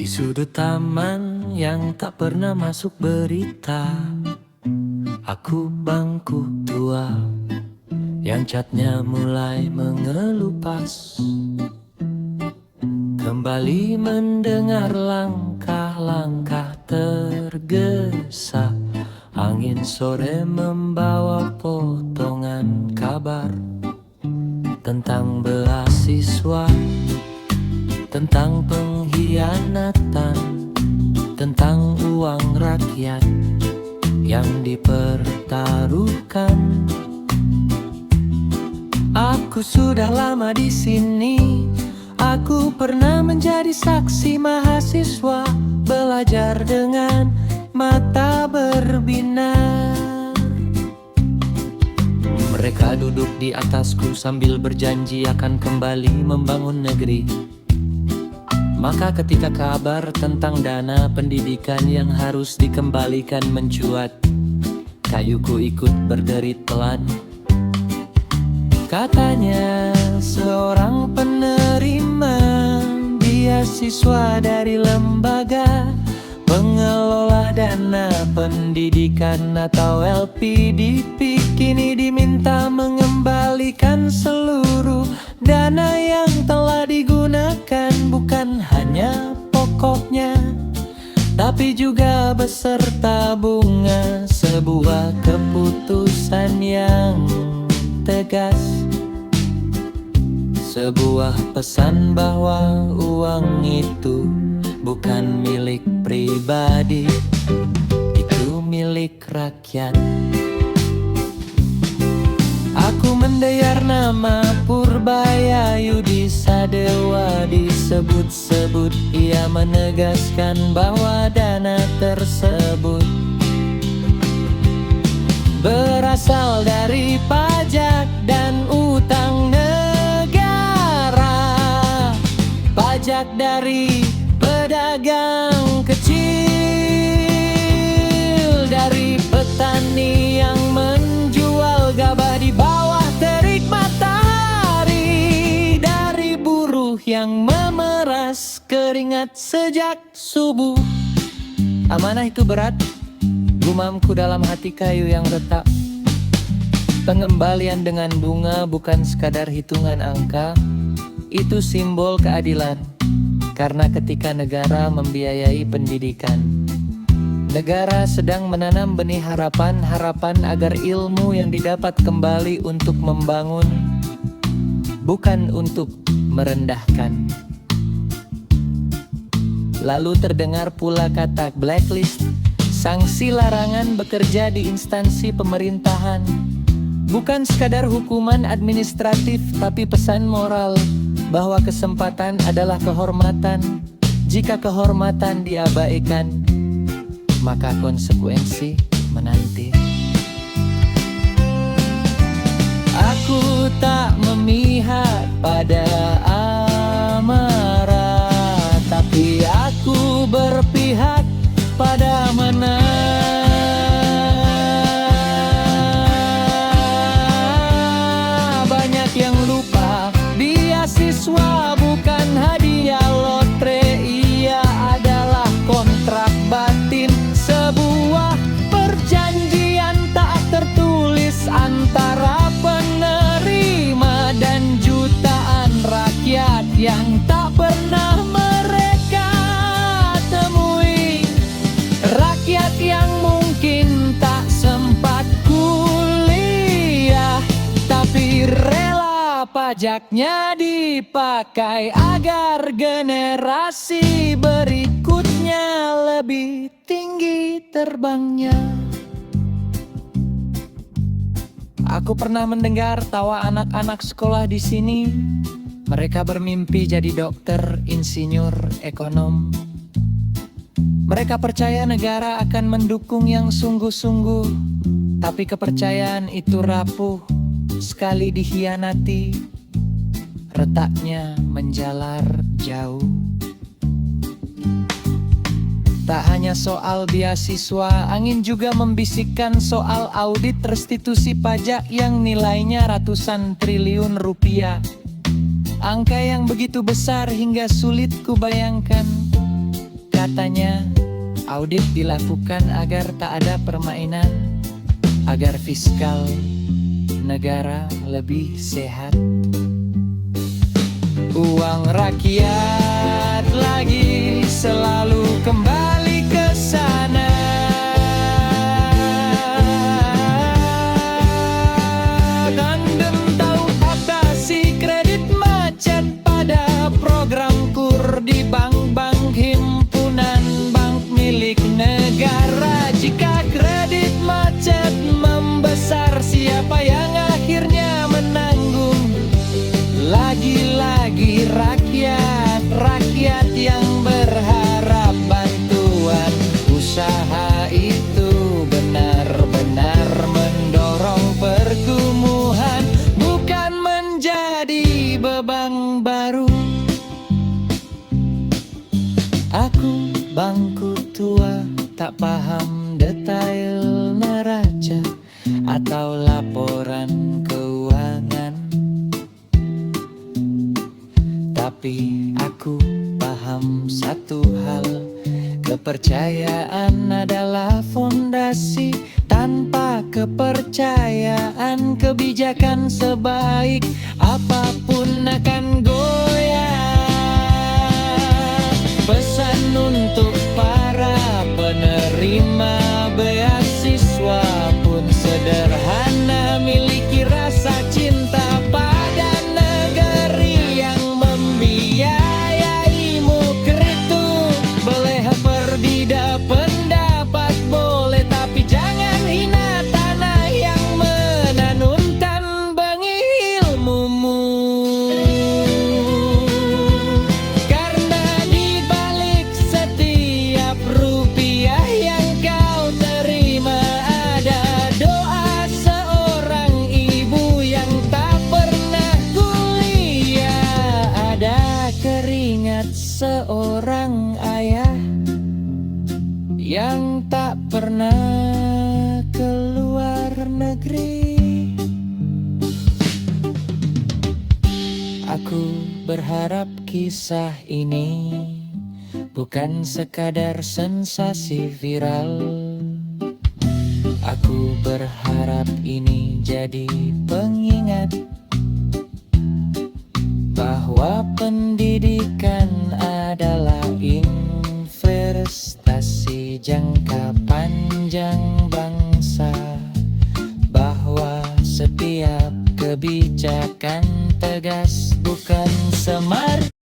Di sudut taman yang tak pernah masuk berita, aku bangku tua yang catnya mulai mengelupas. Kembali mendengar langkah-langkah tergesa. Angin sore membawa potongan kabar tentang beasiswa, tentang pengkhianatan, tentang uang rakyat yang dipertaruhkan. Aku sudah lama di sini. Aku pernah menjadi saksi mahasiswa, belajar dengan mata berbinar. Mereka duduk di atasku sambil berjanji akan kembali membangun negeri. Maka ketika kabar tentang dana pendidikan yang harus dikembalikan mencuat, kayuku ikut berderit pelan. Katanya seorang penerima beasiswa dari lembaga pengelola dana pendidikan atau LPDP kini diminta mengembalikan seluruh dana yang telah digunakan, bukan hanya pokoknya tapi juga beserta bunga. Sebuah keputusan yang tegas, sebuah pesan bahwa uang itu bukan milik pribadi, itu milik rakyat. Aku mendengar nama Purbaya Yudi Sadewa disebut-sebut. Ia menegaskan bahwa dana tersebut berasal dari pajak dan utang negara, pajak dari pedagang kecil, dari petani yang menjual gabah di bawah terik matahari, dari buruh yang memeras keringat sejak subuh. Amanah itu berat, gumamku dalam hati kayu yang retak. Pengembalian dengan bunga bukan sekadar hitungan angka, itu simbol keadilan. Karena ketika negara membiayai pendidikan, negara sedang menanam benih harapan agar ilmu yang didapat kembali untuk membangun, bukan untuk merendahkan. Lalu terdengar pula kata blacklist, sanksi larangan bekerja di instansi pemerintahan. Bukan sekadar hukuman administratif, tapi pesan moral bahwa kesempatan adalah kehormatan. Jika kehormatan diabaikan, maka konsekuensi menanti. Aku tak memihak pada amarah, tapi aku berpihak pada mana. Banyak yang lupa, beasiswa bukan hadiah lotre, ia adalah kontrak batin, sebuah perjanjian tak tertulis antara penerima dan jutaan rakyat yang tak pernah mereka temui. Rakyat yang mungkin tak sempat kuliah, tapi rela pajaknya dipakai agar generasi berikutnya lebih tinggi terbangnya. Aku pernah mendengar tawa anak-anak sekolah di sini. Mereka bermimpi jadi dokter, insinyur, ekonom. Mereka percaya negara akan mendukung yang sungguh-sungguh, tapi kepercayaan itu rapuh sekali dikhianati. Retaknya menjalar jauh. Tak hanya soal beasiswa, angin juga membisikkan soal audit restitusi pajak yang nilainya ratusan triliun rupiah. Angka yang begitu besar hingga sulit kubayangkan. Katanya, audit dilakukan agar tak ada permainan, agar fiskal negara lebih sehat. Uang rakyat lagi selalu kembali ke sana. Anda tahu apa sih kredit macet pada program KUR di bank-bank himpunan bank milik negara? Jika kredit macet membesar, siapa yang akhirnya menanggung? Lagi-lagi rakyat yang berharap bantuan. Usaha itu benar-benar mendorong pertumbuhan, bukan menjadi beban baru. Aku bangku tua, tak paham detail neraca atau laporan keuangan, tapi aku paham satu hal: kepercayaan adalah fondasi. Tanpa kepercayaan, kebijakan sebaik apapun akan goyah. Pesan untuk para penerima beasiswa pun sederhana: miliki rasa cinta pada negeri yang membiayaimu. Kritu boleh berbeda pendapat, boleh, tapi jangan hina tanah yang menanamkan benih ilmumu. Karena di balik setiap rupiah yang kau terima, ada doa seorang ibu yang tak pernah kuliah, ada keringat seorang ayah yang tak pernah keluar negeri. Aku berharap kisah ini bukan sekadar sensasi viral. Aku berharap ini jadi pengingat bahwa pendidikan adalah investasi jangka panjang bangsa, bahwa setiap kebijakan tegas bukan semar